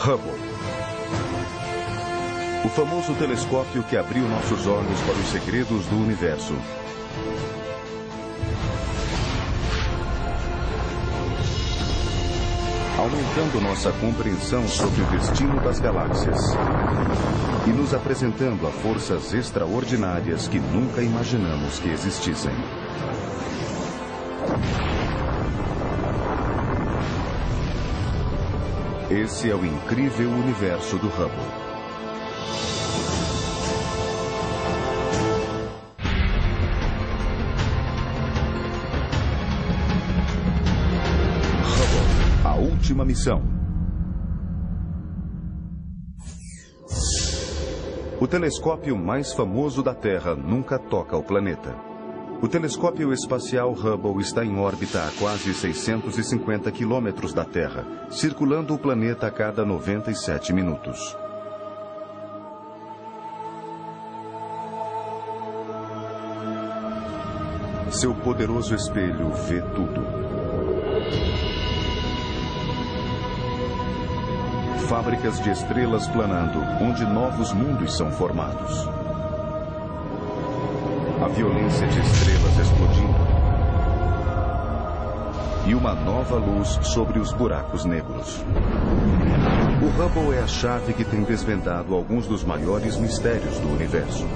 Hubble. O famoso telescópio que abriu nossos olhos para os segredos do universo. Aumentando nossa compreensão sobre o destino das galáxias. E nos apresentando a forças extraordinárias que nunca imaginamos que existissem. Esse é o incrível universo do Hubble. Hubble, a última missão. O telescópio mais famoso da Terra nunca toca o planeta. O telescópio espacial Hubble está em órbita a quase 650 quilômetros da Terra, circulando o planeta a cada 97 minutos. Seu poderoso espelho vê tudo. Fábricas de estrelas planando, onde novos mundos são formados. A violência de estrelas explodindo. E uma nova luz sobre os buracos negros. O Hubble é a chave que tem desvendado alguns dos maiores mistérios do universo.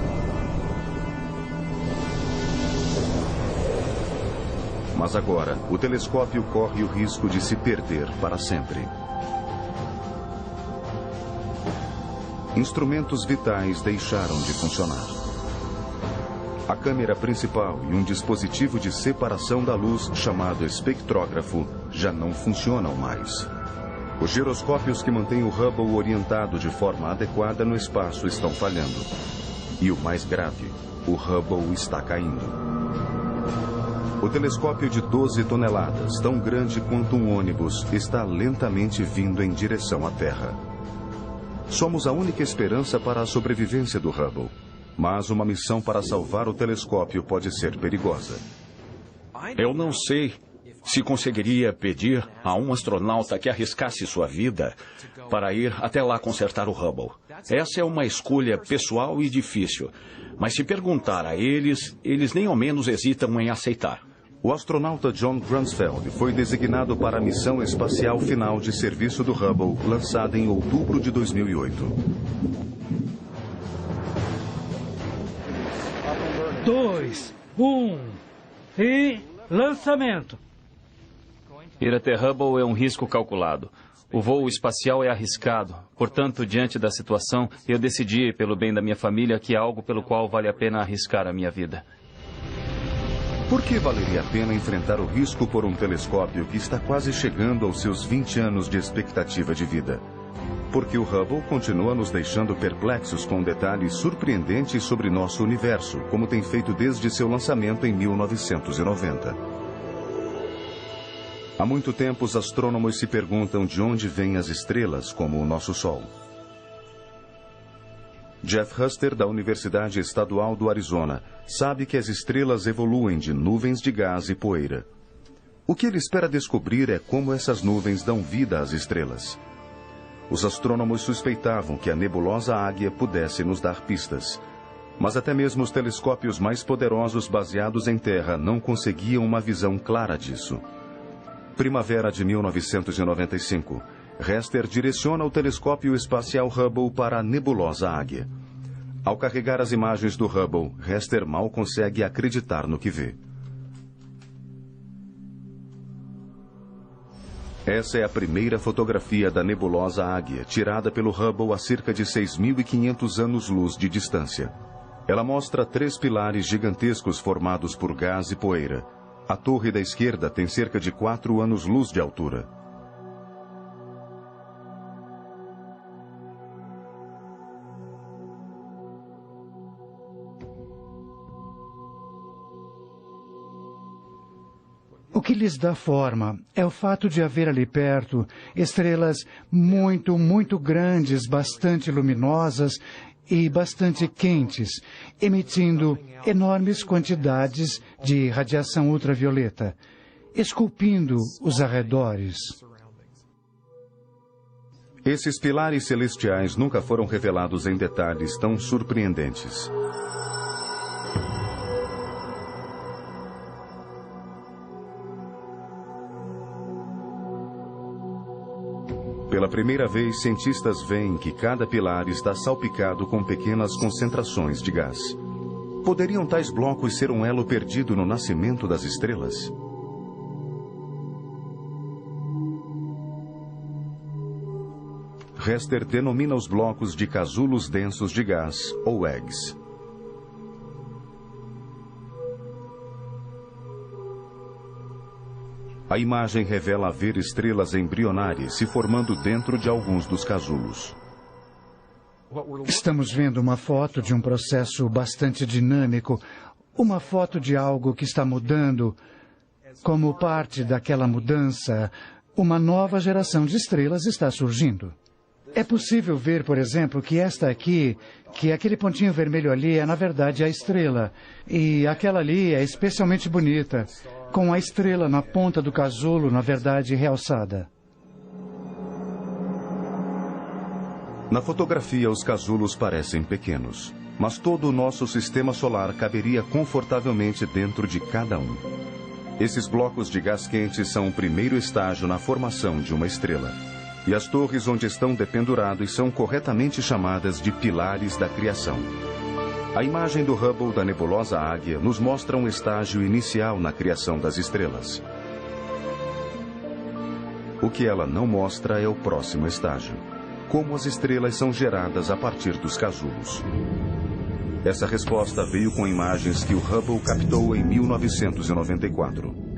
Mas agora, o telescópio corre o risco de se perder para sempre. Instrumentos vitais deixaram de funcionar. A câmera principal e um dispositivo de separação da luz chamado espectrógrafo já não funcionam mais. Os giroscópios que mantêm o Hubble orientado de forma adequada no espaço estão falhando. E o mais grave, o Hubble está caindo. O telescópio de 12 toneladas, tão grande quanto um ônibus, está lentamente vindo em direção à Terra. Somos a única esperança para a sobrevivência do Hubble. Mas uma missão para salvar o telescópio pode ser perigosa. Eu não sei se conseguiria pedir a um astronauta que arriscasse sua vida para ir até lá consertar o Hubble. Essa é uma escolha pessoal e difícil. Mas se perguntar a eles, eles nem ao menos hesitam em aceitar. O astronauta John Grunsfeld foi designado para a missão espacial final de serviço do Hubble, lançada em outubro de 2008. 2, 1 e lançamento. Ir até Hubble é um risco calculado. O voo espacial é arriscado. Portanto, diante da situação, eu decidi, pelo bem da minha família, que é algo pelo qual vale a pena arriscar a minha vida. Por que valeria a pena enfrentar o risco por um telescópio que está quase chegando aos seus 20 anos de expectativa de vida? Porque o Hubble continua nos deixando perplexos com detalhes surpreendentes sobre nosso universo, como tem feito desde seu lançamento em 1990. Há muito tempo, os astrônomos se perguntam de onde vêm as estrelas, como o nosso Sol. Jeff Huster, da Universidade Estadual do Arizona, sabe que as estrelas evoluem de nuvens de gás e poeira. O que ele espera descobrir é como essas nuvens dão vida às estrelas. Os astrônomos suspeitavam que a nebulosa Águia pudesse nos dar pistas. Mas até mesmo os telescópios mais poderosos baseados em terra não conseguiam uma visão clara disso. Primavera de 1995. Hester direciona o telescópio espacial Hubble para a nebulosa Águia. Ao carregar as imagens do Hubble, Hester mal consegue acreditar no que vê. Essa é a primeira fotografia da nebulosa Águia, tirada pelo Hubble a cerca de 6.500 anos-luz de distância. Ela mostra 3 pilares gigantescos formados por gás e poeira. A torre da esquerda tem cerca de 4 anos-luz de altura. O que lhes dá forma é o fato de haver ali perto estrelas muito, muito grandes, bastante luminosas e bastante quentes, emitindo enormes quantidades de radiação ultravioleta, esculpindo os arredores. Esses pilares celestiais nunca foram revelados em detalhes tão surpreendentes. Pela primeira vez, cientistas veem que cada pilar está salpicado com pequenas concentrações de gás. Poderiam tais blocos ser um elo perdido no nascimento das estrelas? Hester denomina os blocos de casulos densos de gás, ou eggs. A imagem revela haver estrelas embrionárias se formando dentro de alguns dos casulos. Estamos vendo uma foto de um processo bastante dinâmico, uma foto de algo que está mudando. Como parte daquela mudança, uma nova geração de estrelas está surgindo. É possível ver, por exemplo, que esta aqui, que aquele pontinho vermelho ali é, na verdade, a estrela. E aquela ali é especialmente bonita, com a estrela na ponta do casulo, na verdade, realçada. Na fotografia, os casulos parecem pequenos, mas todo o nosso sistema solar caberia confortavelmente dentro de cada um. Esses blocos de gás quente são o primeiro estágio na formação de uma estrela. E as torres onde estão dependurados são corretamente chamadas de pilares da criação. A imagem do Hubble da nebulosa Águia nos mostra um estágio inicial na criação das estrelas. O que ela não mostra é o próximo estágio, como as estrelas são geradas a partir dos casulos. Essa resposta veio com imagens que o Hubble captou em 1994.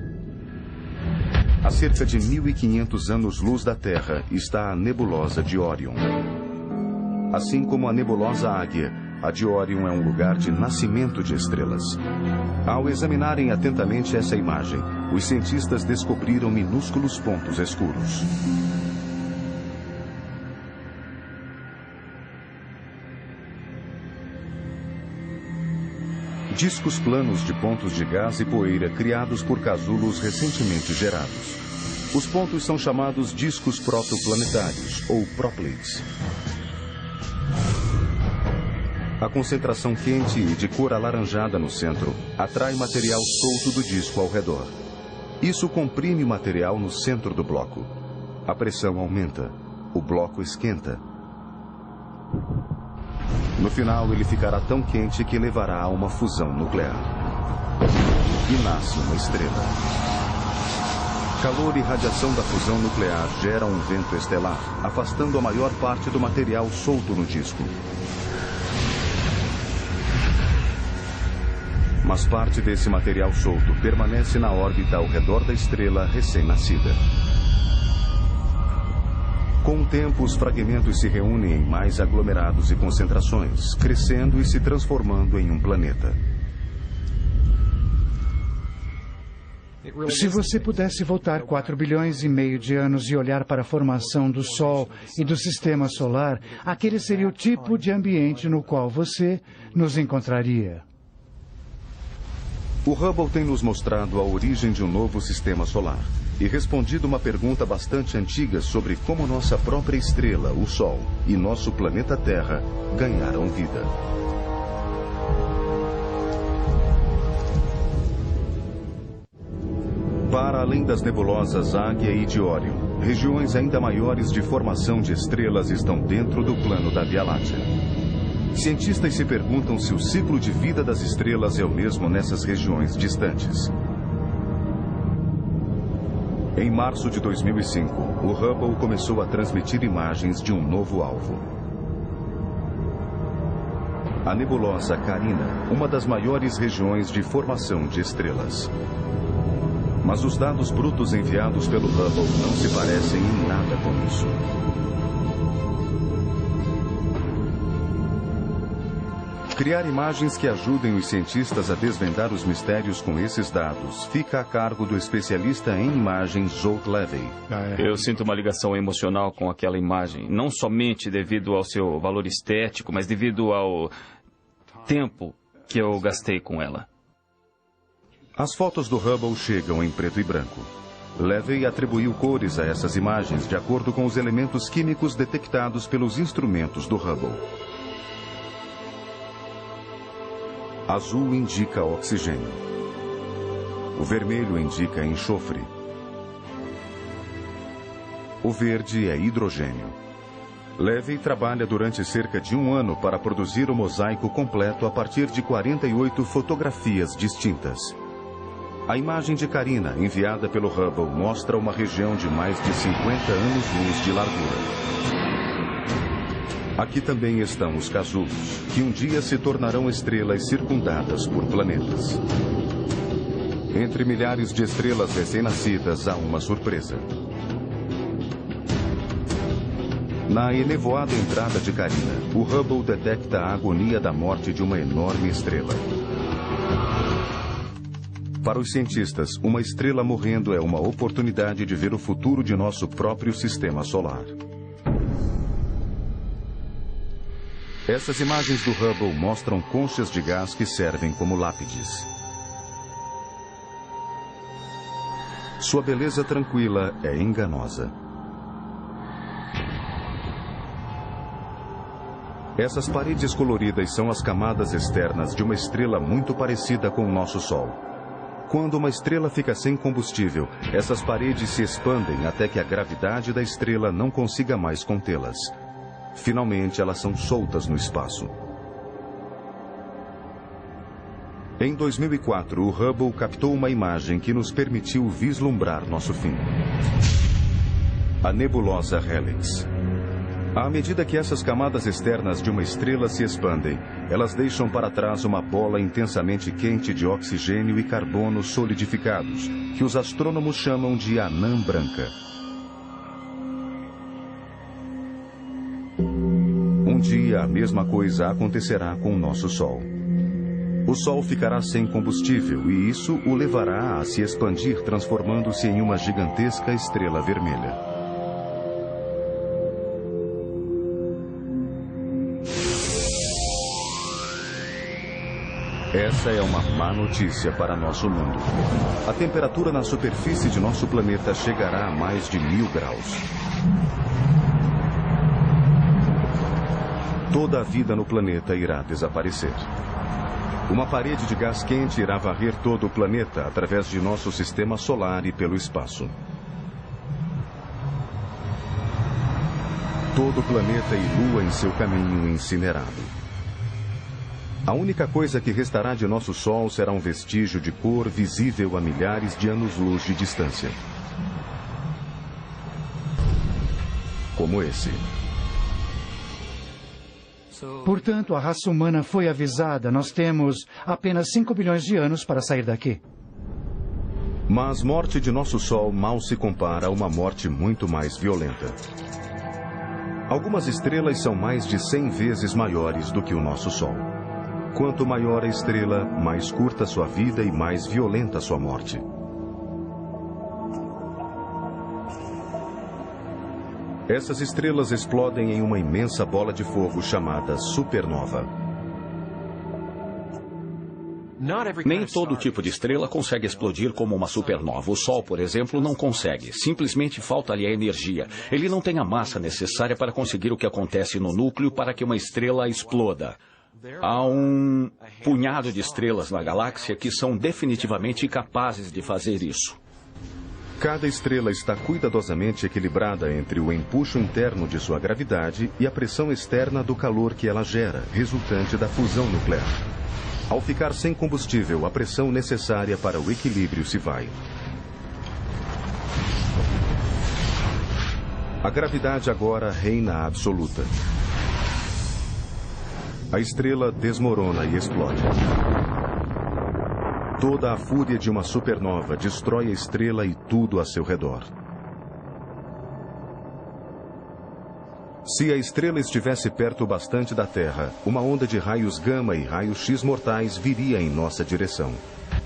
A cerca de 1.500 anos-luz da Terra está a nebulosa de Órion. Assim como a nebulosa Águia, a de Órion é um lugar de nascimento de estrelas. Ao examinarem atentamente essa imagem, os cientistas descobriram minúsculos pontos escuros. Discos planos de pontos de gás e poeira criados por casulos recentemente gerados. Os pontos são chamados discos protoplanetários, ou proplyds. A concentração quente e de cor alaranjada no centro atrai material solto do disco ao redor. Isso comprime o material no centro do bloco. A pressão aumenta. O bloco esquenta. No final, ele ficará tão quente que levará a uma fusão nuclear. E nasce uma estrela. Calor e radiação da fusão nuclear geram um vento estelar, afastando a maior parte do material solto no disco. Mas parte desse material solto permanece na órbita ao redor da estrela recém-nascida. Com o tempo, os fragmentos se reúnem em mais aglomerados e concentrações, crescendo e se transformando em um planeta. Se você pudesse voltar 4 bilhões e meio de anos e olhar para a formação do Sol e do Sistema Solar, aquele seria o tipo de ambiente no qual você nos encontraria. O Hubble tem nos mostrado a origem de um novo sistema solar e respondido uma pergunta bastante antiga sobre como nossa própria estrela, o Sol, e nosso planeta Terra ganharam vida. Para além das nebulosas Águia e de Órion, regiões ainda maiores de formação de estrelas estão dentro do plano da Via Láctea. Cientistas se perguntam se o ciclo de vida das estrelas é o mesmo nessas regiões distantes. Em março de 2005, o Hubble começou a transmitir imagens de um novo alvo. A nebulosa Carina, uma das maiores regiões de formação de estrelas. Mas os dados brutos enviados pelo Hubble não se parecem em nada com isso. Criar imagens que ajudem os cientistas a desvendar os mistérios com esses dados fica a cargo do especialista em imagens Zolt Levy. Eu sinto uma ligação emocional com aquela imagem, não somente devido ao seu valor estético, mas devido ao tempo que eu gastei com ela. As fotos do Hubble chegam em preto e branco. Levy atribuiu cores a essas imagens de acordo com os elementos químicos detectados pelos instrumentos do Hubble. Azul indica oxigênio. O vermelho indica enxofre. O verde é hidrogênio. Levy trabalha durante cerca de 1 ano para produzir o mosaico completo a partir de 48 fotografias distintas. A imagem de Carina, enviada pelo Hubble, mostra uma região de mais de 50 anos-luz de largura. Aqui também estão os casulos, que um dia se tornarão estrelas circundadas por planetas. Entre milhares de estrelas recém-nascidas há uma surpresa. Na enevoada entrada de Carina, o Hubble detecta a agonia da morte de uma enorme estrela. Para os cientistas, uma estrela morrendo é uma oportunidade de ver o futuro de nosso próprio sistema solar. Essas imagens do Hubble mostram conchas de gás que servem como lápides. Sua beleza tranquila é enganosa. Essas paredes coloridas são as camadas externas de uma estrela muito parecida com o nosso Sol. Quando uma estrela fica sem combustível, essas paredes se expandem até que a gravidade da estrela não consiga mais contê-las. Finalmente, elas são soltas no espaço. Em 2004, o Hubble captou uma imagem que nos permitiu vislumbrar nosso fim. A nebulosa Helix. À medida que essas camadas externas de uma estrela se expandem, elas deixam para trás uma bola intensamente quente de oxigênio e carbono solidificados, que os astrônomos chamam de anã branca. Um dia, a mesma coisa acontecerá com o nosso Sol. O Sol ficará sem combustível e isso o levará a se expandir, transformando-se em uma gigantesca estrela vermelha. Essa é uma má notícia para nosso mundo. A temperatura na superfície de nosso planeta chegará a mais de 1000 graus. Toda a vida no planeta irá desaparecer. Uma parede de gás quente irá varrer todo o planeta através de nosso sistema solar e pelo espaço. Todo o planeta e Lua em seu caminho incinerado. A única coisa que restará de nosso Sol será um vestígio de cor visível a milhares de anos-luz de distância. Como esse. Portanto, a raça humana foi avisada. Nós temos apenas 5 bilhões de anos para sair daqui. Mas a morte de nosso Sol mal se compara a uma morte muito mais violenta. Algumas estrelas são mais de 100 vezes maiores do que o nosso Sol. Quanto maior a estrela, mais curta sua vida e mais violenta sua morte. Essas estrelas explodem em uma imensa bola de fogo chamada supernova. Nem todo tipo de estrela consegue explodir como uma supernova. O Sol, por exemplo, não consegue. Simplesmente falta-lhe a energia. Ele não tem a massa necessária para conseguir o que acontece no núcleo para que uma estrela exploda. Há um punhado de estrelas na galáxia que são definitivamente capazes de fazer isso. Cada estrela está cuidadosamente equilibrada entre o empuxo interno de sua gravidade e a pressão externa do calor que ela gera, resultante da fusão nuclear. Ao ficar sem combustível, a pressão necessária para o equilíbrio se vai. A gravidade agora reina absoluta. A estrela desmorona e explode. Toda a fúria de uma supernova destrói a estrela e tudo a seu redor. Se a estrela estivesse perto bastante da Terra, uma onda de raios gama e raios X mortais viria em nossa direção.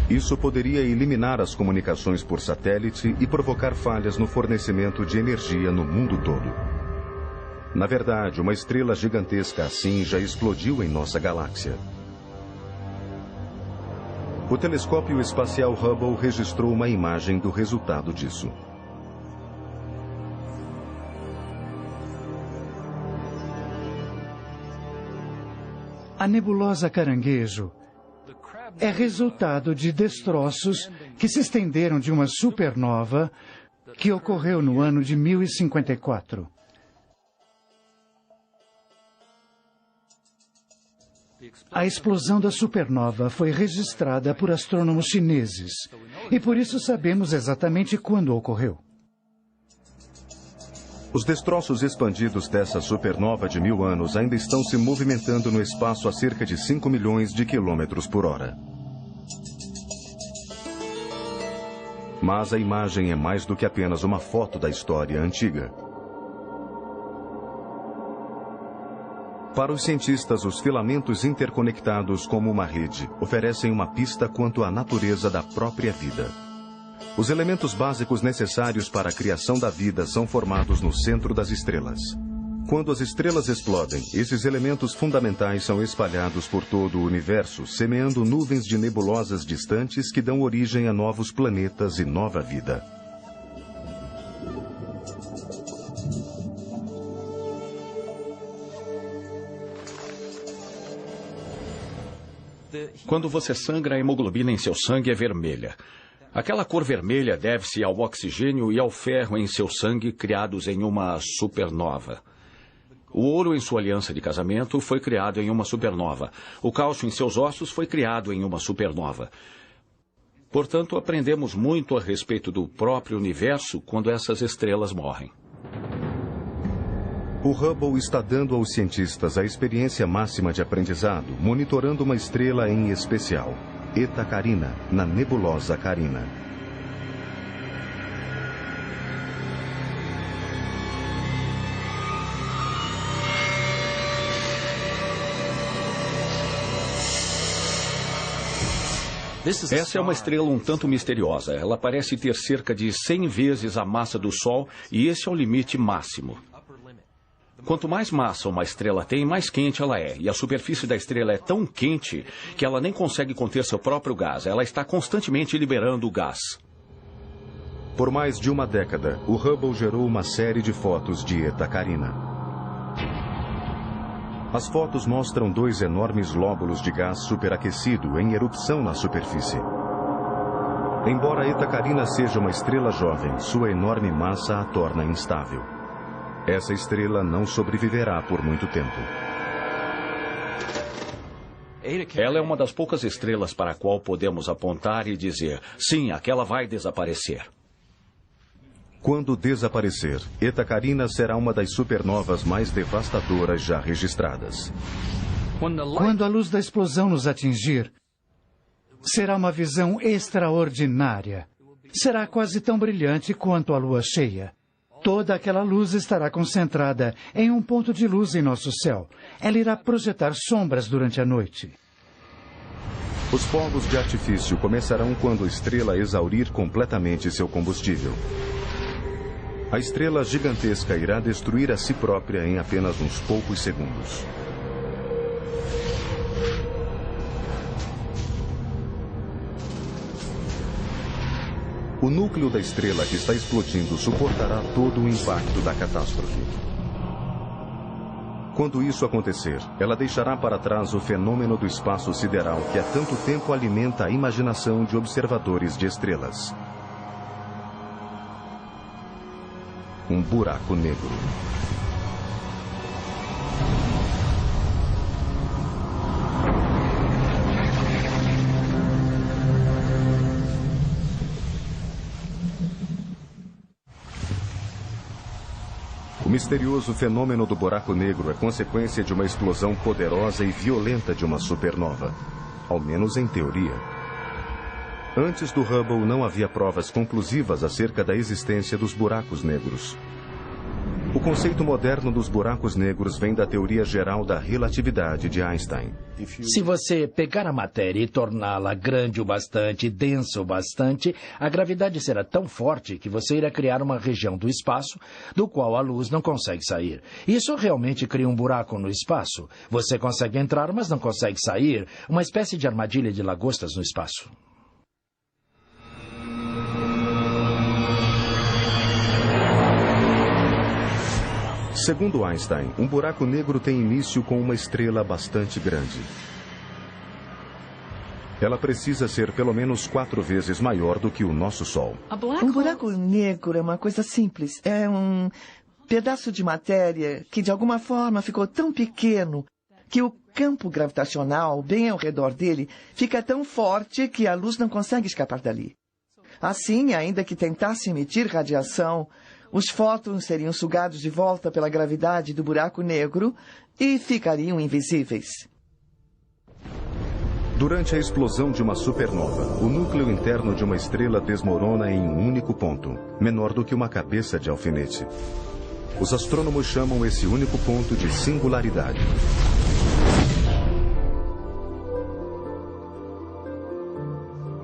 Isso poderia eliminar as comunicações por satélite e provocar falhas no fornecimento de energia no mundo todo. Na verdade, uma estrela gigantesca assim já explodiu em nossa galáxia. O telescópio espacial Hubble registrou uma imagem do resultado disso. A nebulosa Caranguejo é resultado de destroços que se estenderam de uma supernova que ocorreu no ano de 1054. A explosão da supernova foi registrada por astrônomos chineses e por isso sabemos exatamente quando ocorreu. Os destroços expandidos dessa supernova de 1000 anos ainda estão se movimentando no espaço a cerca de 5 milhões de quilômetros por hora. Mas a imagem é mais do que apenas uma foto da história antiga. Para os cientistas, os filamentos interconectados como uma rede oferecem uma pista quanto à natureza da própria vida. Os elementos básicos necessários para a criação da vida são formados no centro das estrelas. Quando as estrelas explodem, esses elementos fundamentais são espalhados por todo o universo, semeando nuvens de nebulosas distantes que dão origem a novos planetas e nova vida. Quando você sangra, a hemoglobina em seu sangue é vermelha. Aquela cor vermelha deve-se ao oxigênio e ao ferro em seu sangue criados em uma supernova. O ouro em sua aliança de casamento foi criado em uma supernova. O cálcio em seus ossos foi criado em uma supernova. Portanto, aprendemos muito a respeito do próprio universo quando essas estrelas morrem. O Hubble está dando aos cientistas a experiência máxima de aprendizado, monitorando uma estrela em especial, Eta Carina, na nebulosa Carina. Essa é uma estrela um tanto misteriosa. Ela parece ter cerca de 100 vezes a massa do Sol e esse é o limite máximo. Quanto mais massa uma estrela tem, mais quente ela é. E a superfície da estrela é tão quente que ela nem consegue conter seu próprio gás. Ela está constantemente liberando o gás. Por mais de uma década, o Hubble gerou uma série de fotos de Eta Carina. As fotos mostram dois enormes lóbulos de gás superaquecido em erupção na superfície. Embora Eta Carina seja uma estrela jovem, sua enorme massa a torna instável. Essa estrela não sobreviverá por muito tempo. Ela é uma das poucas estrelas para a qual podemos apontar e dizer, sim, aquela vai desaparecer. Quando desaparecer, Eta Carina será uma das supernovas mais devastadoras já registradas. Quando a luz da explosão nos atingir, será uma visão extraordinária. Será quase tão brilhante quanto a lua cheia. Toda aquela luz estará concentrada em um ponto de luz em nosso céu. Ela irá projetar sombras durante a noite. Os fogos de artifício começarão quando a estrela exaurir completamente seu combustível. A estrela gigantesca irá destruir a si própria em apenas uns poucos segundos. O núcleo da estrela que está explodindo suportará todo o impacto da catástrofe. Quando isso acontecer, ela deixará para trás o fenômeno do espaço sideral que há tanto tempo alimenta a imaginação de observadores de estrelas. Um buraco negro. O misterioso fenômeno do buraco negro é consequência de uma explosão poderosa e violenta de uma supernova. Ao menos em teoria. Antes do Hubble não havia provas conclusivas acerca da existência dos buracos negros. O conceito moderno dos buracos negros vem da teoria geral da relatividade de Einstein. Se você pegar a matéria e torná-la grande o bastante, densa o bastante, a gravidade será tão forte que você irá criar uma região do espaço do qual a luz não consegue sair. Isso realmente cria um buraco no espaço. Você consegue entrar, mas não consegue sair. Uma espécie de armadilha de lagostas no espaço. Segundo Einstein, um buraco negro tem início com uma estrela bastante grande. Ela precisa ser pelo menos 4 vezes maior do que o nosso Sol. Um buraco negro é uma coisa simples. É um pedaço de matéria que, de alguma forma, ficou tão pequeno que o campo gravitacional, bem ao redor dele, fica tão forte que a luz não consegue escapar dali. Assim, ainda que tentasse emitir radiação, os fótons seriam sugados de volta pela gravidade do buraco negro e ficariam invisíveis. Durante a explosão de uma supernova, o núcleo interno de uma estrela desmorona em um único ponto, menor do que uma cabeça de alfinete. Os astrônomos chamam esse único ponto de singularidade.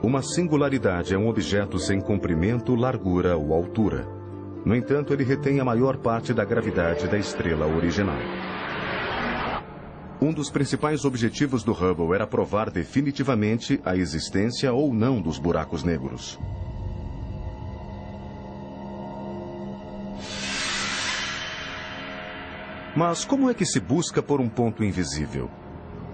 Uma singularidade é um objeto sem comprimento, largura ou altura. No entanto, ele retém a maior parte da gravidade da estrela original. Um dos principais objetivos do Hubble era provar definitivamente a existência ou não dos buracos negros. Mas como é que se busca por um ponto invisível?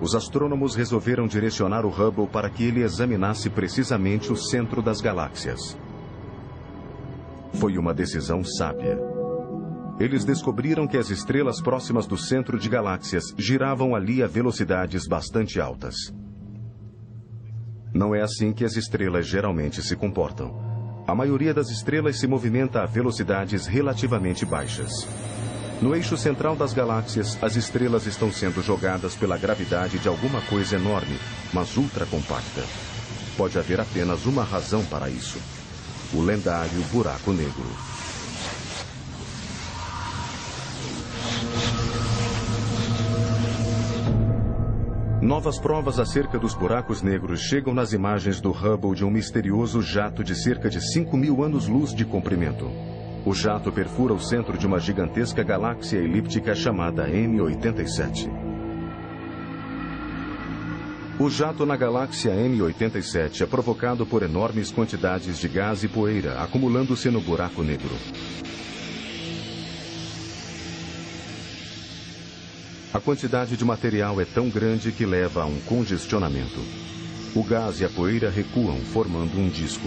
Os astrônomos resolveram direcionar o Hubble para que ele examinasse precisamente o centro das galáxias. Foi uma decisão sábia. Eles descobriram que as estrelas próximas do centro de galáxias giravam ali a velocidades bastante altas. Não é assim que as estrelas geralmente se comportam. A maioria das estrelas se movimenta a velocidades relativamente baixas. No eixo central das galáxias, as estrelas estão sendo jogadas pela gravidade de alguma coisa enorme, mas ultracompacta. Pode haver apenas uma razão para isso: o lendário buraco negro. Novas provas acerca dos buracos negros chegam nas imagens do Hubble de um misterioso jato de cerca de 5.000 anos-luz de comprimento. O jato perfura o centro de uma gigantesca galáxia elíptica chamada M87. O jato na galáxia M87 é provocado por enormes quantidades de gás e poeira acumulando-se no buraco negro. A quantidade de material é tão grande que leva a um congestionamento. O gás e a poeira recuam, formando um disco.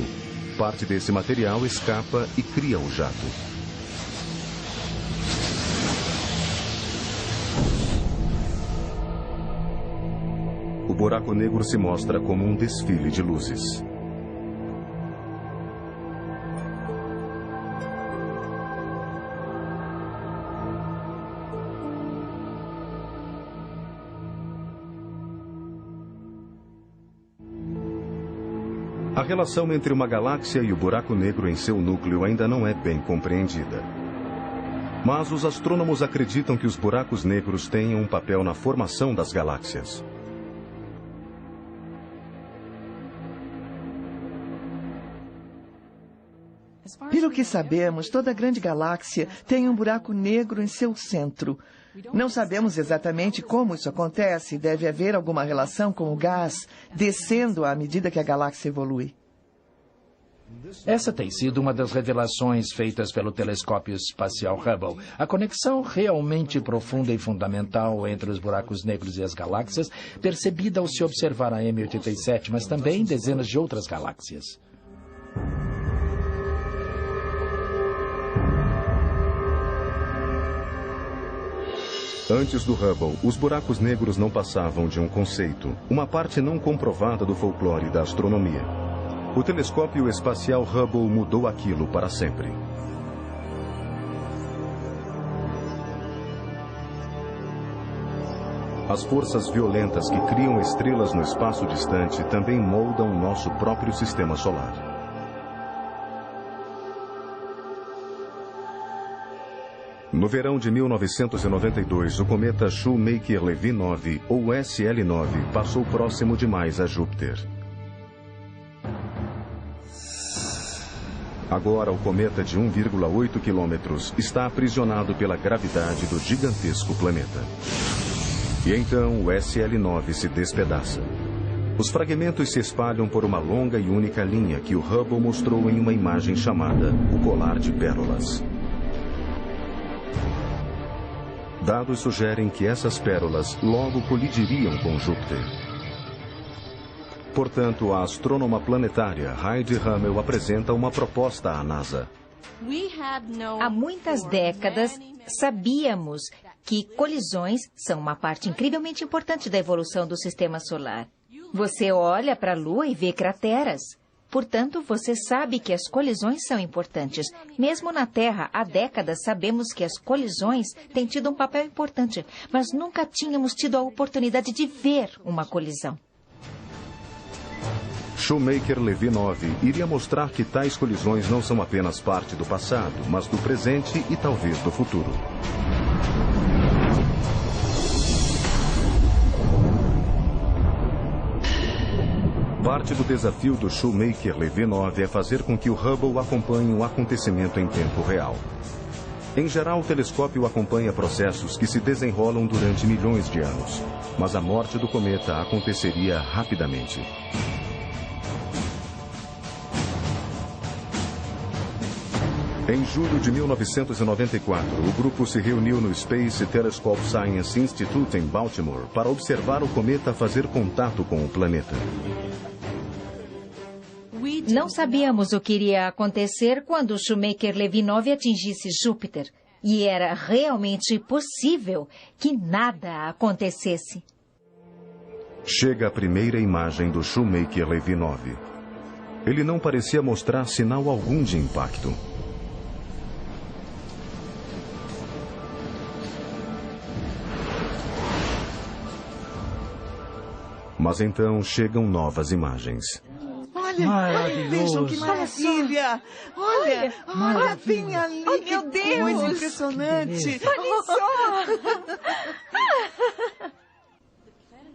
Parte desse material escapa e cria o jato. O buraco negro se mostra como um desfile de luzes. A relação entre uma galáxia e o buraco negro em seu núcleo ainda não é bem compreendida. Mas os astrônomos acreditam que os buracos negros tenham um papel na formação das galáxias. Pelo que sabemos, toda grande galáxia tem um buraco negro em seu centro. Não sabemos exatamente como isso acontece. Deve haver alguma relação com o gás descendo à medida que a galáxia evolui. Essa tem sido uma das revelações feitas pelo telescópio espacial Hubble. A conexão realmente profunda e fundamental entre os buracos negros e as galáxias, percebida ao se observar a M87, mas também dezenas de outras galáxias. Antes do Hubble, os buracos negros não passavam de um conceito, uma parte não comprovada do folclore da astronomia. O telescópio espacial Hubble mudou aquilo para sempre. As forças violentas que criam estrelas no espaço distante também moldam o nosso próprio sistema solar. No verão de 1992, o cometa Shoemaker-Levy 9, ou SL9, passou próximo demais a Júpiter. Agora, o cometa de 1,8 quilômetros está aprisionado pela gravidade do gigantesco planeta. E então o SL9 se despedaça. Os fragmentos se espalham por uma longa e única linha que o Hubble mostrou em uma imagem chamada o Colar de Pérolas. Dados sugerem que essas pérolas logo colidiriam com Júpiter. Portanto, a astrônoma planetária Heidi Hammel apresenta uma proposta à NASA. Há muitas décadas, sabíamos que colisões são uma parte incrivelmente importante da evolução do sistema solar. Você olha para a Lua e vê crateras. Portanto, você sabe que as colisões são importantes. Mesmo na Terra, há décadas, sabemos que as colisões têm tido um papel importante, mas nunca tínhamos tido a oportunidade de ver uma colisão. Shoemaker-Levy 9 iria mostrar que tais colisões não são apenas parte do passado, mas do presente e talvez do futuro. Parte do desafio do Shoemaker-Levy 9 é fazer com que o Hubble acompanhe o acontecimento em tempo real. Em geral, o telescópio acompanha processos que se desenrolam durante milhões de anos, mas a morte do cometa aconteceria rapidamente. Em julho de 1994, o grupo se reuniu no Space Telescope Science Institute em Baltimore para observar o cometa fazer contato com o planeta. Não sabíamos o que iria acontecer quando o Shoemaker-Levy 9 atingisse Júpiter. E era realmente possível que nada acontecesse. Chega a primeira imagem do Shoemaker-Levy 9. Ele não parecia mostrar sinal algum de impacto. Mas então chegam novas imagens. Olha, vejam que maravilha! Olha, bem ali, oh, meu Deus! Coisa impressionante! Olha só!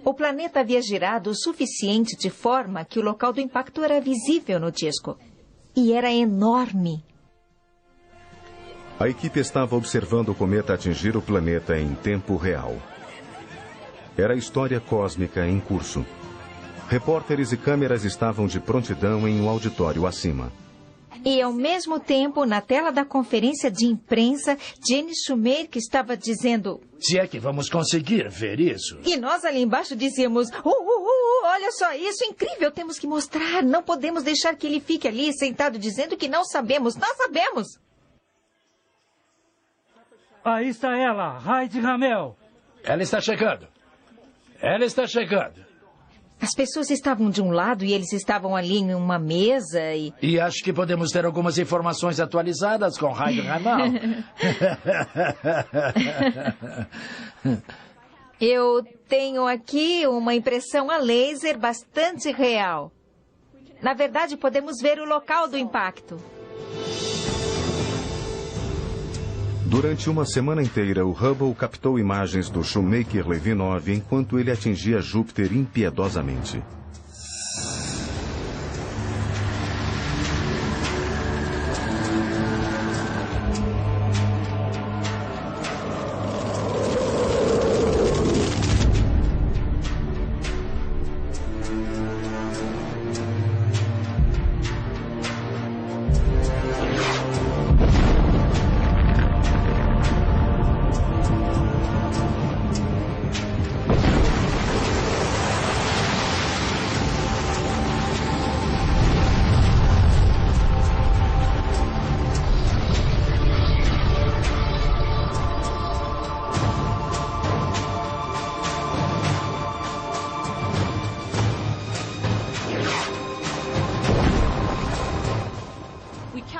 O planeta havia girado o suficiente de forma que o local do impacto era visível no disco. E era enorme. A equipe estava observando o cometa atingir o planeta em tempo real. Era a história cósmica em curso. Repórteres e câmeras estavam de prontidão em um auditório acima. E, ao mesmo tempo, na tela da conferência de imprensa, Jenny Shoemaker estava dizendo... Se é que vamos conseguir ver isso. E nós ali embaixo dizíamos... olha só isso, incrível, temos que mostrar. Não podemos deixar que ele fique ali sentado dizendo que não sabemos. Nós sabemos. Aí está ela, Heidi Hammel. Ela está chegando. Ela está chegando. As pessoas estavam de um lado e eles estavam ali em uma mesa e... E acho que podemos ter algumas informações atualizadas com Heidi Hammel. Eu tenho aqui uma impressão a laser bastante real. Na verdade, podemos ver o local do impacto. Durante uma semana inteira, o Hubble captou imagens do Shoemaker-Levy 9 enquanto ele atingia Júpiter impiedosamente.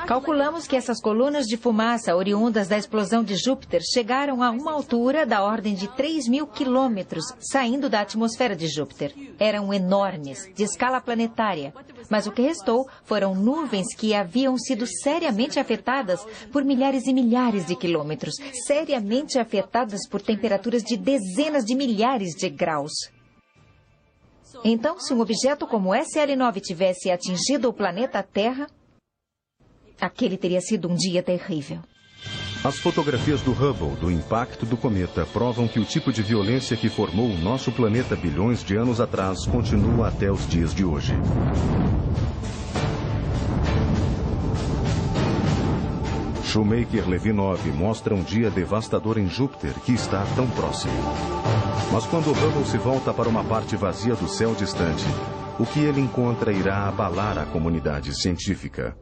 Calculamos que essas colunas de fumaça oriundas da explosão de Júpiter chegaram a uma altura da ordem de 3.000 quilômetros, saindo da atmosfera de Júpiter. Eram enormes, de escala planetária. Mas o que restou foram nuvens que haviam sido seriamente afetadas por milhares e milhares de quilômetros, seriamente afetadas por temperaturas de dezenas de milhares de graus. Então, se um objeto como SL9 tivesse atingido o planeta Terra, aquele teria sido um dia terrível. As fotografias do Hubble do impacto do cometa provam que o tipo de violência que formou o nosso planeta bilhões de anos atrás continua até os dias de hoje. Shoemaker Levinov mostra um dia devastador em Júpiter que está tão próximo. Mas quando Hubble se volta para uma parte vazia do céu distante, o que ele encontra irá abalar a comunidade científica.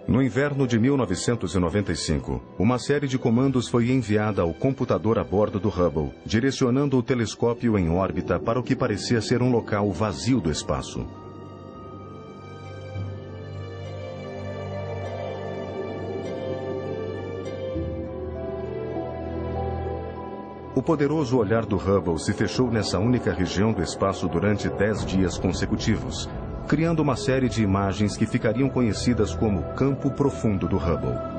No inverno de 1995, uma série de comandos foi enviada ao computador a bordo do Hubble, direcionando o telescópio em órbita para o que parecia ser um local vazio do espaço. O poderoso olhar do Hubble se fechou nessa única região do espaço durante 10 dias consecutivos, criando uma série de imagens que ficariam conhecidas como Campo Profundo do Hubble.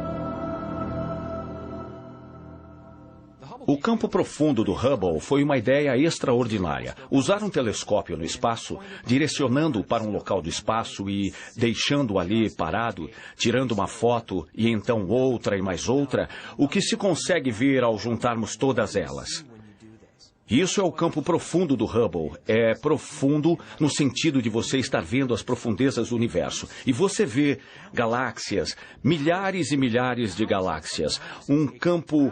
O campo profundo do Hubble foi uma ideia extraordinária. Usar um telescópio no espaço, direcionando-o para um local do espaço e deixando-o ali parado, tirando uma foto e então outra e mais outra, o que se consegue ver ao juntarmos todas elas. Isso é o campo profundo do Hubble. É profundo no sentido de você estar vendo as profundezas do universo. E você vê galáxias, milhares e milhares de galáxias. Um campo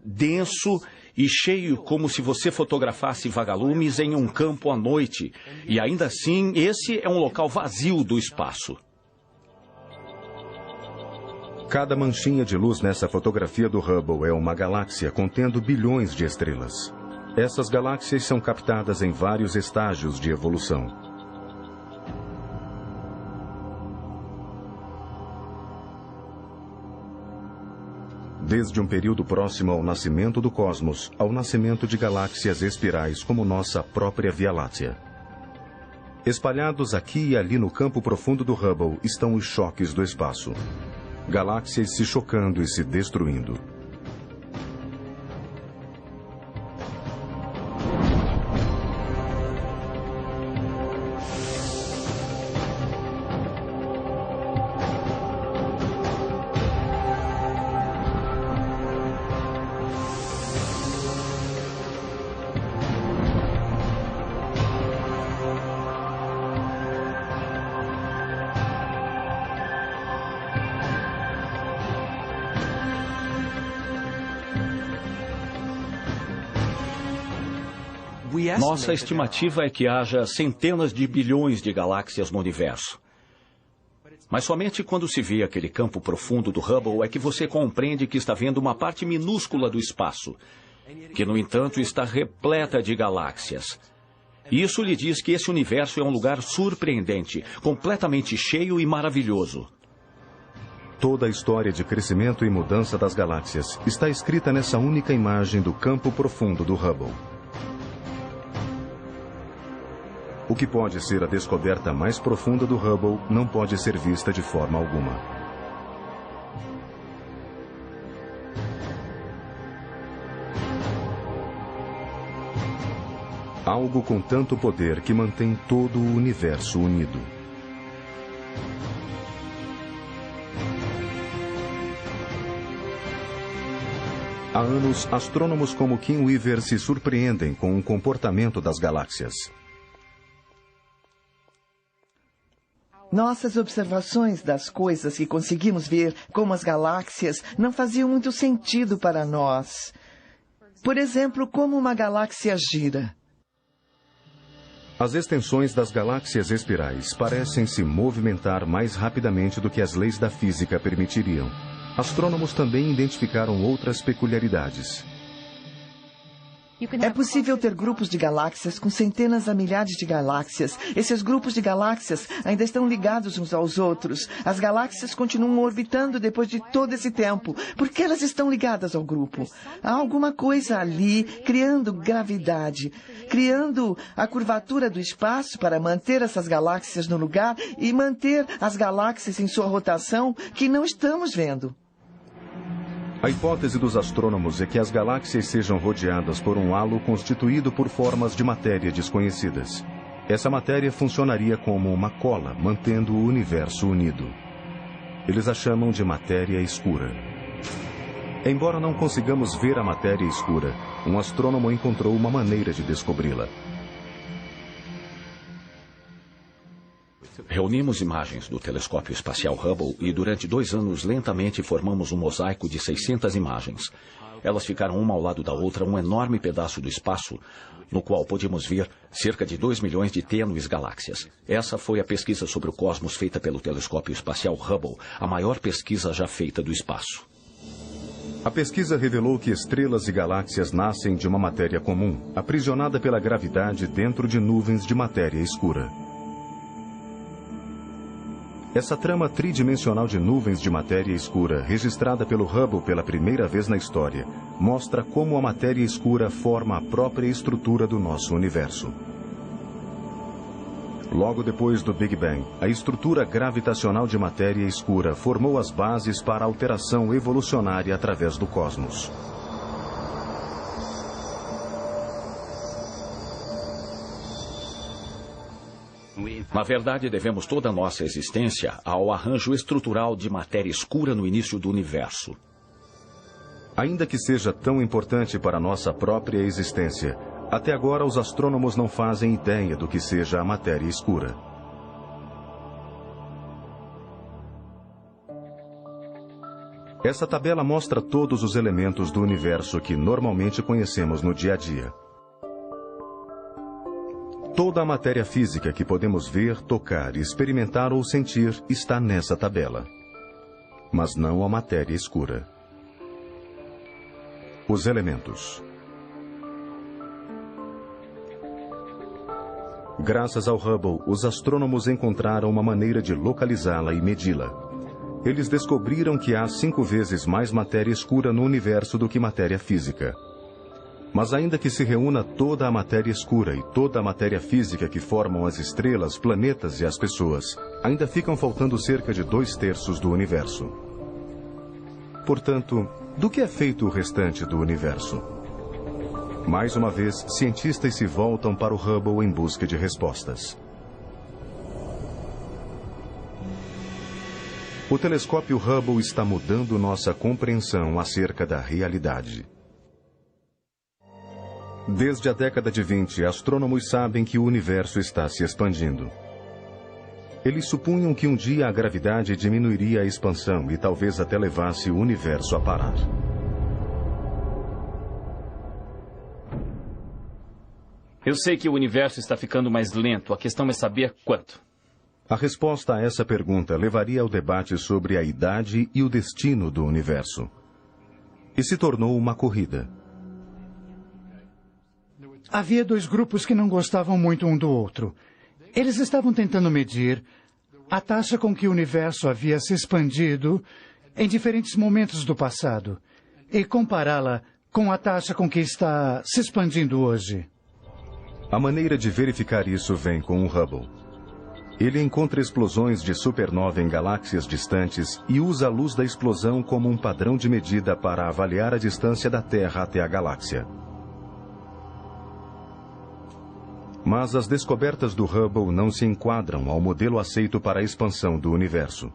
denso e cheio como se você fotografasse vagalumes em um campo à noite. E ainda assim, esse é um local vazio do espaço. Cada manchinha de luz nessa fotografia do Hubble é uma galáxia contendo bilhões de estrelas. Essas galáxias são captadas em vários estágios de evolução. Desde um período próximo ao nascimento do cosmos, ao nascimento de galáxias espirais como nossa própria Via Láctea. Espalhados aqui e ali no campo profundo do Hubble estão os choques do espaço. Galáxias se chocando e se destruindo. Nossa estimativa é que haja centenas de bilhões de galáxias no universo. Mas somente quando se vê aquele campo profundo do Hubble é que você compreende que está vendo uma parte minúscula do espaço, que, no entanto, está repleta de galáxias. E isso lhe diz que esse universo é um lugar surpreendente, completamente cheio e maravilhoso. Toda a história de crescimento e mudança das galáxias está escrita nessa única imagem do campo profundo do Hubble. O que pode ser a descoberta mais profunda do Hubble não pode ser vista de forma alguma. Algo com tanto poder que mantém todo o universo unido. Há anos, astrônomos como Kim Weaver se surpreendem com o comportamento das galáxias. Nossas observações das coisas que conseguimos ver, como as galáxias, não faziam muito sentido para nós. Por exemplo, como uma galáxia gira. As extensões das galáxias espirais parecem se movimentar mais rapidamente do que as leis da física permitiriam. Astrônomos também identificaram outras peculiaridades. É possível ter grupos de galáxias com centenas a milhares de galáxias. Esses grupos de galáxias ainda estão ligados uns aos outros. As galáxias continuam orbitando depois de todo esse tempo. Por que elas estão ligadas ao grupo? Há alguma coisa ali criando gravidade, criando a curvatura do espaço para manter essas galáxias no lugar e manter as galáxias em sua rotação que não estamos vendo. A hipótese dos astrônomos é que as galáxias sejam rodeadas por um halo constituído por formas de matéria desconhecidas. Essa matéria funcionaria como uma cola, mantendo o universo unido. Eles a chamam de matéria escura. Embora não consigamos ver a matéria escura, um astrônomo encontrou uma maneira de descobri-la. Reunimos imagens do telescópio espacial Hubble e durante 2 anos lentamente formamos um mosaico de 600 imagens. Elas ficaram uma ao lado da outra, um enorme pedaço do espaço, no qual podíamos ver cerca de 2 milhões de tênues galáxias. Essa foi a pesquisa sobre o cosmos feita pelo telescópio espacial Hubble, a maior pesquisa já feita do espaço. A pesquisa revelou que estrelas e galáxias nascem de uma matéria comum, aprisionada pela gravidade dentro de nuvens de matéria escura. Essa trama tridimensional de nuvens de matéria escura, registrada pelo Hubble pela primeira vez na história, mostra como a matéria escura forma a própria estrutura do nosso universo. Logo depois do Big Bang, a estrutura gravitacional de matéria escura formou as bases para a alteração evolucionária através do cosmos. Na verdade, devemos toda a nossa existência ao arranjo estrutural de matéria escura no início do universo. Ainda que seja tão importante para a nossa própria existência, até agora os astrônomos não fazem ideia do que seja a matéria escura. Essa tabela mostra todos os elementos do universo que normalmente conhecemos no dia a dia. Toda a matéria física que podemos ver, tocar, experimentar ou sentir está nessa tabela. Mas não a matéria escura. Os elementos. Graças ao Hubble, os astrônomos encontraram uma maneira de localizá-la e medi-la. Eles descobriram que há 5 vezes mais matéria escura no universo do que matéria física. Mas ainda que se reúna toda a matéria escura e toda a matéria física que formam as estrelas, planetas e as pessoas, ainda ficam faltando cerca de 2/3 do universo. Portanto, do que é feito o restante do universo? Mais uma vez, cientistas se voltam para o Hubble em busca de respostas. O telescópio Hubble está mudando nossa compreensão acerca da realidade. Desde a década de 20, astrônomos sabem que o universo está se expandindo. Eles supunham que um dia a gravidade diminuiria a expansão e talvez até levasse o universo a parar. Eu sei que o universo está ficando mais lento. A questão é saber quanto. A resposta a essa pergunta levaria ao debate sobre a idade e o destino do universo. E se tornou uma corrida. Havia 2 grupos que não gostavam muito um do outro. Eles estavam tentando medir a taxa com que o universo havia se expandido em diferentes momentos do passado e compará-la com a taxa com que está se expandindo hoje. A maneira de verificar isso vem com o Hubble. Ele encontra explosões de supernova em galáxias distantes e usa a luz da explosão como um padrão de medida para avaliar a distância da Terra até a galáxia. Mas as descobertas do Hubble não se enquadram ao modelo aceito para a expansão do universo.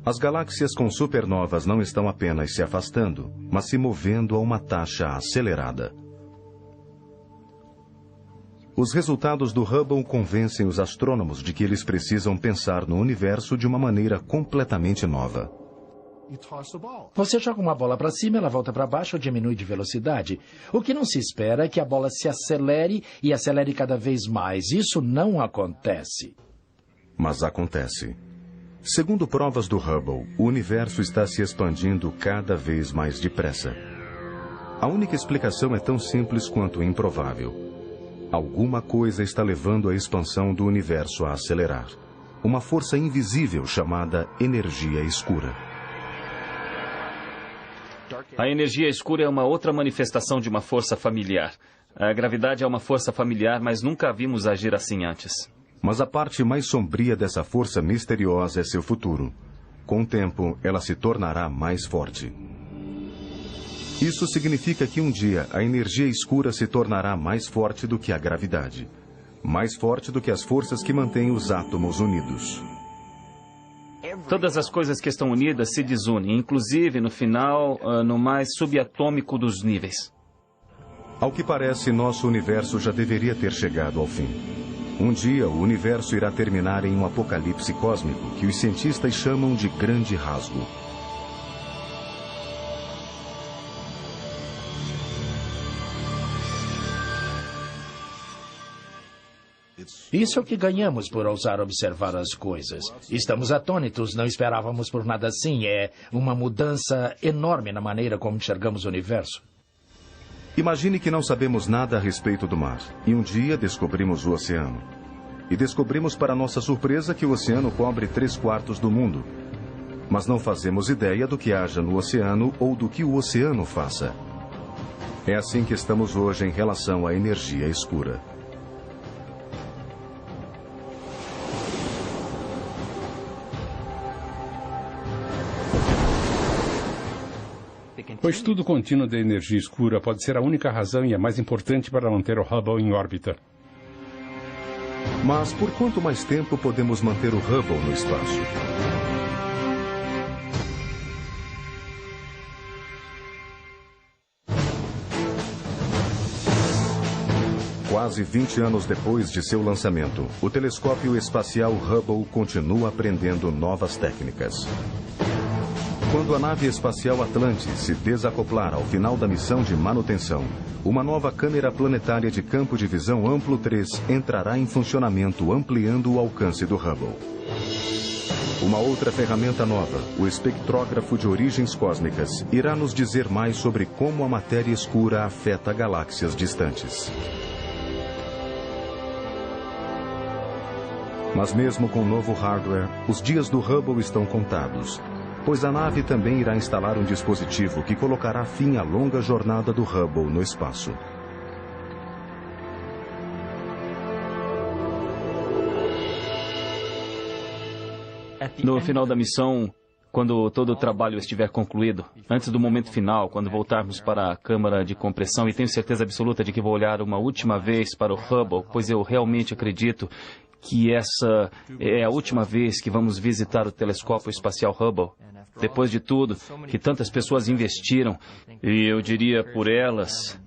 As galáxias com supernovas não estão apenas se afastando, mas se movendo a uma taxa acelerada. Os resultados do Hubble convencem os astrônomos de que eles precisam pensar no universo de uma maneira completamente nova. Você joga uma bola para cima, ela volta para baixo ou diminui de velocidade. O que não se espera é que a bola se acelere e acelere cada vez mais. Isso não acontece. Mas acontece. Segundo provas do Hubble, o universo está se expandindo cada vez mais depressa. A única explicação é tão simples quanto improvável. Alguma coisa está levando a expansão do universo a acelerar. Uma força invisível chamada energia escura. A energia escura é uma outra manifestação de uma força familiar. A gravidade é uma força familiar, mas nunca a vimos agir assim antes. Mas a parte mais sombria dessa força misteriosa é seu futuro. Com o tempo, ela se tornará mais forte. Isso significa que um dia a energia escura se tornará mais forte do que a gravidade. Mais forte do que as forças que mantêm os átomos unidos. Todas as coisas que estão unidas se desunem, inclusive, no final, no mais subatômico dos níveis. Ao que parece, nosso universo já deveria ter chegado ao fim. Um dia, o universo irá terminar em um apocalipse cósmico que os cientistas chamam de Grande Rasgo. Isso é o que ganhamos por ousar observar as coisas. Estamos atônitos, não esperávamos por nada assim. É uma mudança enorme na maneira como enxergamos o universo. Imagine que não sabemos nada a respeito do mar, e um dia descobrimos o oceano. E descobrimos, para nossa surpresa, que o oceano cobre 3/4 do mundo. Mas não fazemos ideia do que haja no oceano ou do que o oceano faça. É assim que estamos hoje em relação à energia escura. O estudo contínuo da energia escura pode ser a única razão e a mais importante para manter o Hubble em órbita. Mas por quanto mais tempo podemos manter o Hubble no espaço? Quase 20 anos depois de seu lançamento, o telescópio espacial Hubble continua aprendendo novas técnicas. Quando a nave espacial Atlantis se desacoplar ao final da missão de manutenção, uma nova câmera planetária de campo de visão amplo 3 entrará em funcionamento, ampliando o alcance do Hubble. Uma outra ferramenta nova, o espectrógrafo de origens cósmicas, irá nos dizer mais sobre como a matéria escura afeta galáxias distantes. Mas mesmo com o novo hardware, os dias do Hubble estão contados, pois a nave também irá instalar um dispositivo que colocará fim à longa jornada do Hubble no espaço. No final da missão, quando todo o trabalho estiver concluído, antes do momento final, quando voltarmos para a câmara de compressão, e tenho certeza absoluta de que vou olhar uma última vez para o Hubble, pois eu realmente acredito que essa é a última vez que vamos visitar o telescópio espacial Hubble. Depois de tudo, que tantas pessoas investiram, e eu diria por elas,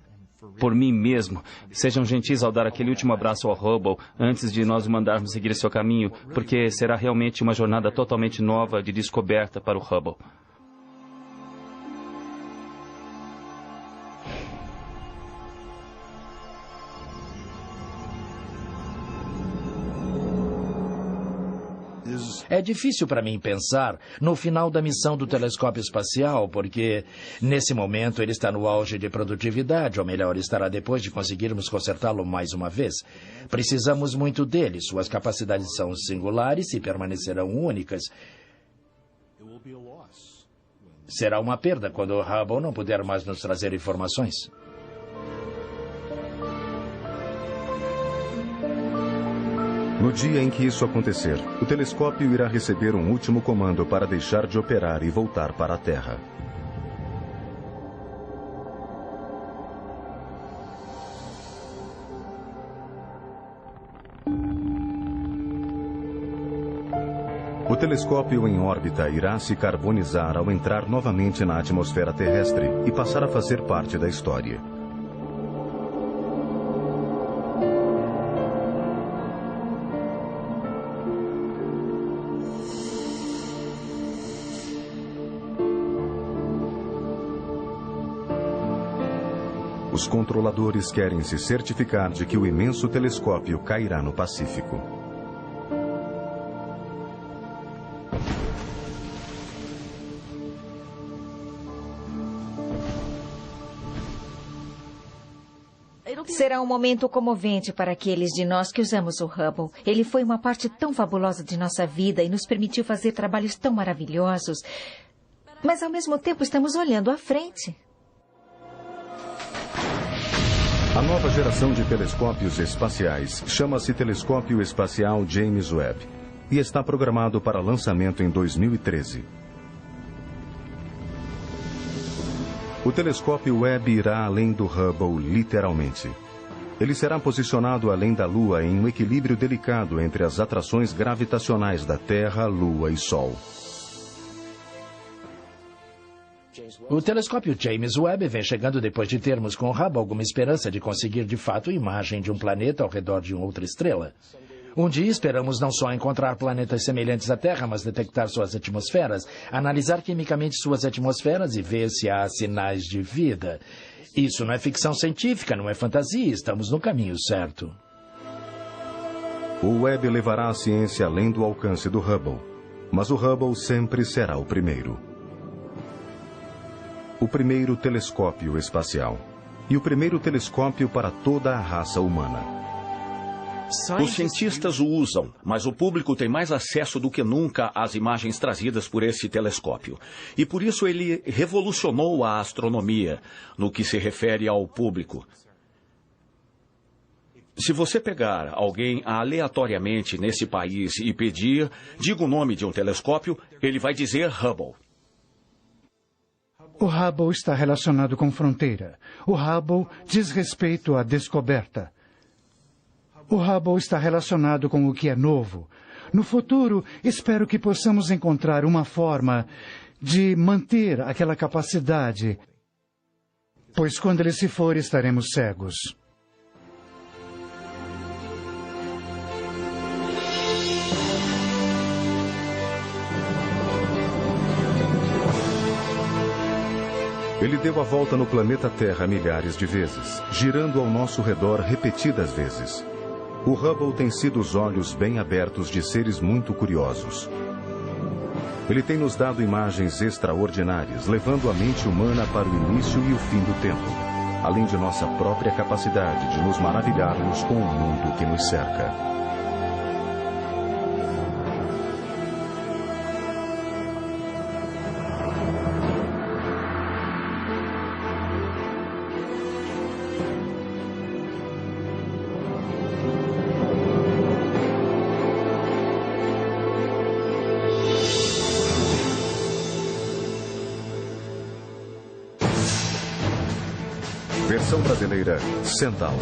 por mim mesmo, sejam gentis ao dar aquele último abraço ao Hubble antes de nós o mandarmos seguir seu caminho, porque será realmente uma jornada totalmente nova de descoberta para o Hubble. É difícil para mim pensar no final da missão do telescópio espacial, porque nesse momento ele está no auge de produtividade, ou melhor, estará depois de conseguirmos consertá-lo mais uma vez. Precisamos muito dele, suas capacidades são singulares e permanecerão únicas. Será uma perda quando o Hubble não puder mais nos trazer informações. No dia em que isso acontecer, o telescópio irá receber um último comando para deixar de operar e voltar para a Terra. O telescópio em órbita irá se carbonizar ao entrar novamente na atmosfera terrestre e passar a fazer parte da história. Os controladores querem se certificar de que o imenso telescópio cairá no Pacífico. Será um momento comovente para aqueles de nós que usamos o Hubble. Ele foi uma parte tão fabulosa de nossa vida e nos permitiu fazer trabalhos tão maravilhosos. Mas, ao mesmo tempo, estamos olhando à frente. A nova geração de telescópios espaciais chama-se Telescópio Espacial James Webb e está programado para lançamento em 2013. O telescópio Webb irá além do Hubble, literalmente. Ele será posicionado além da Lua em um equilíbrio delicado entre as atrações gravitacionais da Terra, Lua e Sol. O telescópio James Webb vem chegando depois de termos com o Hubble alguma esperança de conseguir de fato imagem de um planeta ao redor de outra estrela. Um dia esperamos não só encontrar planetas semelhantes à Terra, mas detectar suas atmosferas, analisar quimicamente suas atmosferas e ver se há sinais de vida. Isso não é ficção científica, não é fantasia, estamos no caminho certo. O Webb levará a ciência além do alcance do Hubble, mas o Hubble sempre será o primeiro. O primeiro telescópio espacial e o primeiro telescópio para toda a raça humana. Os cientistas o usam, mas o público tem mais acesso do que nunca às imagens trazidas por esse telescópio. E por isso ele revolucionou a astronomia no que se refere ao público. Se você pegar alguém aleatoriamente nesse país e pedir, diga o nome de um telescópio, ele vai dizer Hubble. O Hubble está relacionado com fronteira. O Hubble diz respeito à descoberta. O Hubble está relacionado com o que é novo. No futuro, espero que possamos encontrar uma forma de manter aquela capacidade, pois quando ele se for, estaremos cegos. Ele deu a volta no planeta Terra milhares de vezes, girando ao nosso redor repetidas vezes. O Hubble tem sido os olhos bem abertos de seres muito curiosos. Ele tem nos dado imagens extraordinárias, levando a mente humana para o início e o fim do tempo, além de nossa própria capacidade de nos maravilharmos com o mundo que nos cerca. Versão brasileira, Centauro.